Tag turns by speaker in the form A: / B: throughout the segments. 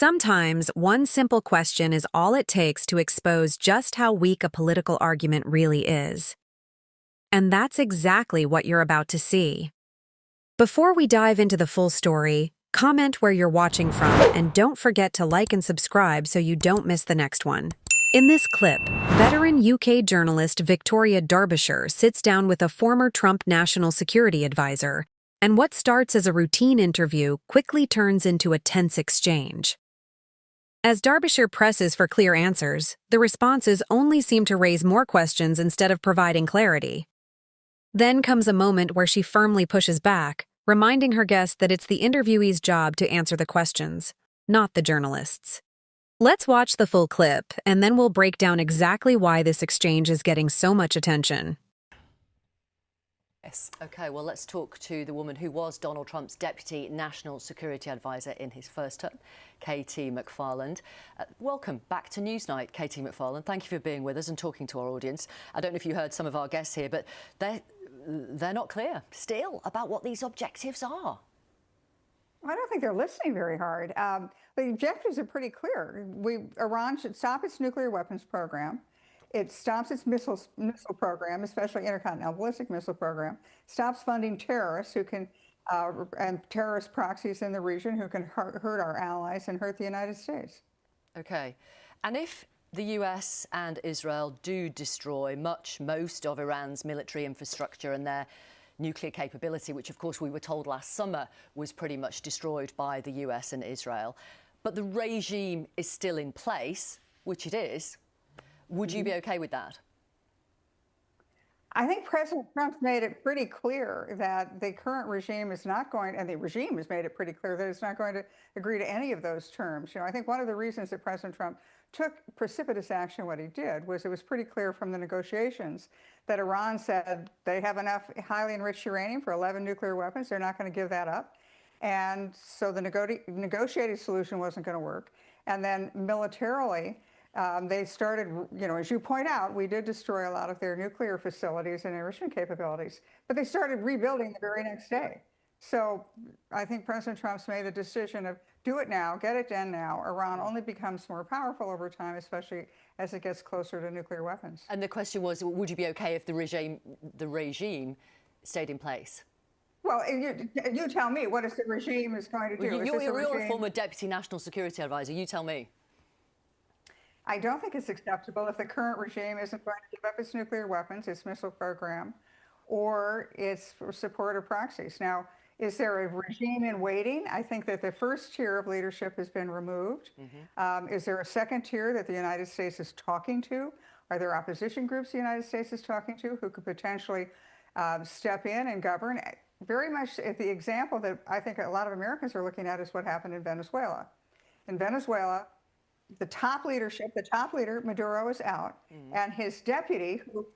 A: Sometimes one simple question is all it takes to expose just how weak a political argument really is. And that's exactly what you're about to see. Before we dive into the full story, comment where you're watching from and don't forget to like and subscribe so you don't miss the next one. In this clip, veteran UK journalist Victoria Derbyshire sits down with a former Trump national security advisor, and what starts as a routine interview quickly turns into a tense exchange. As Derbyshire presses for clear answers, the responses only seem to raise more questions instead of providing clarity. Then comes a moment where she firmly pushes back, reminding her guest that it's the interviewee's job to answer the questions, not the journalist's. Let's watch the full clip, and then we'll break down exactly why this exchange is getting so much attention.
B: Yes. OK, well, let's talk to the woman who was Donald Trump's Deputy National Security Advisor in his first term, Katie McFarland. Welcome back to Newsnight, Katie McFarland. Thank you for being with us and talking to our audience. I don't know if you heard some of our guests here, but they're not clear still about what these objectives are.
C: I don't think they're listening very hard. The objectives are pretty clear. Iran should stop its nuclear weapons program. It stops its missile program, especially intercontinental ballistic missile program. Stops funding terrorists who can, and terrorist proxies in the region who can hurt our allies and hurt the United States. OK.
B: And if the US and Israel do destroy most of Iran's military infrastructure and their nuclear capability, which of course we were told last summer was pretty much destroyed by the US and Israel, but the regime is still in place, which it is, would you be OK with that?
C: I think President Trump's made it pretty clear that the current regime is not going, and the regime has made it pretty clear that it's not going to agree to any of those terms. You know, I think one of the reasons that President Trump took precipitous action, what he did, was it was pretty clear from the negotiations that Iran said they have enough highly enriched uranium for 11 nuclear weapons. They're not going to give that up. And so the negotiated solution wasn't going to work. And then militarily, they started, you know, as you point out, we did destroy a lot of their nuclear facilities and enrichment capabilities, but they started rebuilding the very next day. So I think President Trump's made the decision of do it now, get it done now. Iran only becomes more powerful over time, especially as it gets closer to nuclear weapons.
B: And the question was, would you be OK if the regime stayed in place?
C: Well, you tell me, what is the regime is going to do?
B: Well, you're a former Deputy National Security Advisor. You tell me.
C: I don't think it's acceptable if the current regime isn't going to give up its nuclear weapons, its missile program, or its support of proxies. Now, is there a regime in waiting? I think that the first tier of leadership has been removed. Is there a second tier that the United States is talking to? Are there opposition groups the United States is talking to who could potentially step in and govern? Very much the example that I think a lot of Americans are looking at is what happened in Venezuela. In Venezuela, the top leader, Maduro, is out, and his deputy, who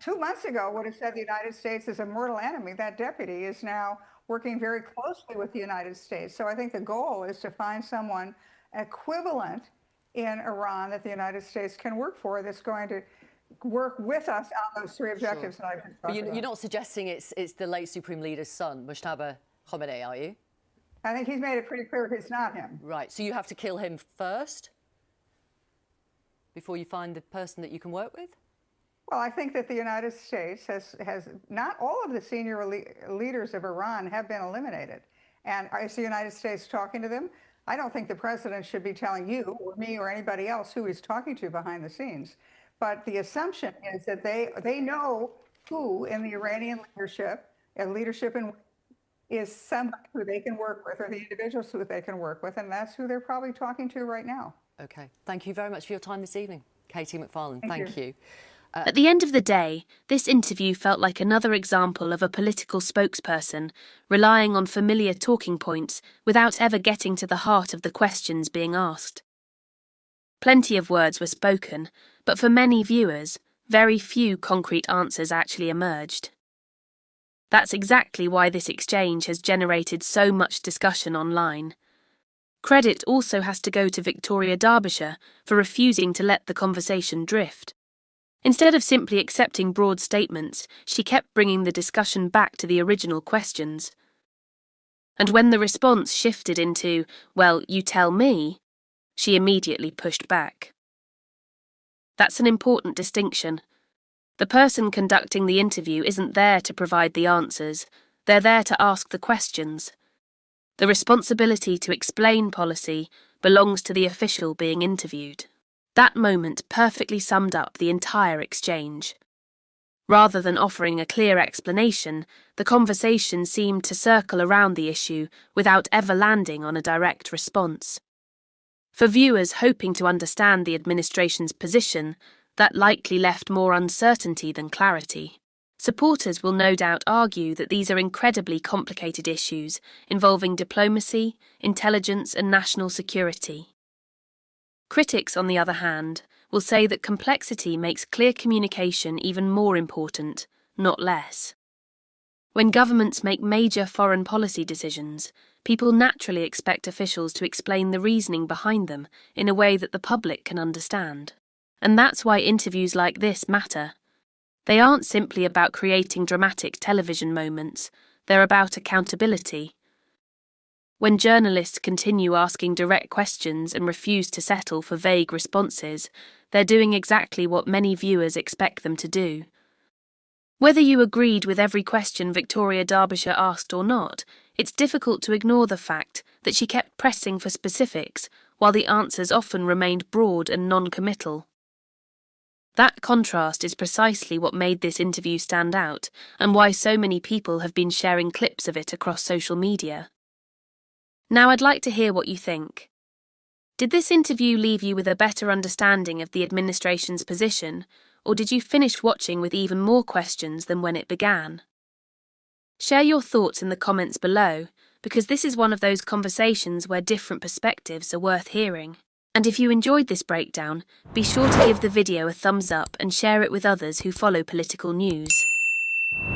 C: 2 months ago would have said the United States is a mortal enemy, that deputy is now working very closely with the United States. So I think the goal is to find someone equivalent in Iran that the United States can work for that's going to work with us on those three objectives that I've been talking about.
B: You're not suggesting it's the late Supreme Leader's son, Mujtaba Khomeini, are you?
C: I think he's made it pretty clear it's not him.
B: Right, so you have to kill him first before you find the person that you can work with?
C: Well, I think that the United States has not all of the senior leaders of Iran have been eliminated. And is the United States talking to them? I don't think the president should be telling you or me or anybody else who he's talking to behind the scenes. But the assumption is that they know who in the Iranian leadership is somebody who they can work with, or the individuals who they can work with, and that's who they're probably talking to right now.
B: OK. Thank you very much for your time this evening, Katie McFarland. Thank you.
D: At the end of the day, this interview felt like another example of a political spokesperson relying on familiar talking points without ever getting to the heart of the questions being asked. Plenty of words were spoken, but for many viewers, very few concrete answers actually emerged. That's exactly why this exchange has generated so much discussion online. Credit also has to go to Victoria Derbyshire for refusing to let the conversation drift. Instead of simply accepting broad statements, she kept bringing the discussion back to the original questions. And when the response shifted into, well, you tell me, She immediately pushed back. That's an important distinction. The person conducting the interview isn't there to provide the answers, they're there to ask the questions. The responsibility to explain policy belongs to the official being interviewed. That moment perfectly summed up the entire exchange. Rather than offering a clear explanation, the conversation seemed to circle around the issue without ever landing on a direct response. For viewers hoping to understand the administration's position, that likely left more uncertainty than clarity. Supporters will no doubt argue that these are incredibly complicated issues involving diplomacy, intelligence, and national security. Critics, on the other hand, will say that complexity makes clear communication even more important, not less. When governments make major foreign policy decisions, people naturally expect officials to explain the reasoning behind them in a way that the public can understand. And that's why interviews like this matter. They aren't simply about creating dramatic television moments, they're about accountability. When journalists continue asking direct questions and refuse to settle for vague responses, they're doing exactly what many viewers expect them to do. Whether you agreed with every question Victoria Derbyshire asked or not, it's difficult to ignore the fact that she kept pressing for specifics, while the answers often remained broad and non-committal. That contrast is precisely what made this interview stand out, and why so many people have been sharing clips of it across social media. Now I'd like to hear what you think. Did this interview leave you with a better understanding of the administration's position, or did you finish watching with even more questions than when it began? Share your thoughts in the comments below, because this is one of those conversations where different perspectives are worth hearing. And if you enjoyed this breakdown, be sure to give the video a thumbs up and share it with others who follow political news.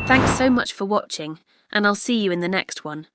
D: Thanks so much for watching, and I'll see you in the next one.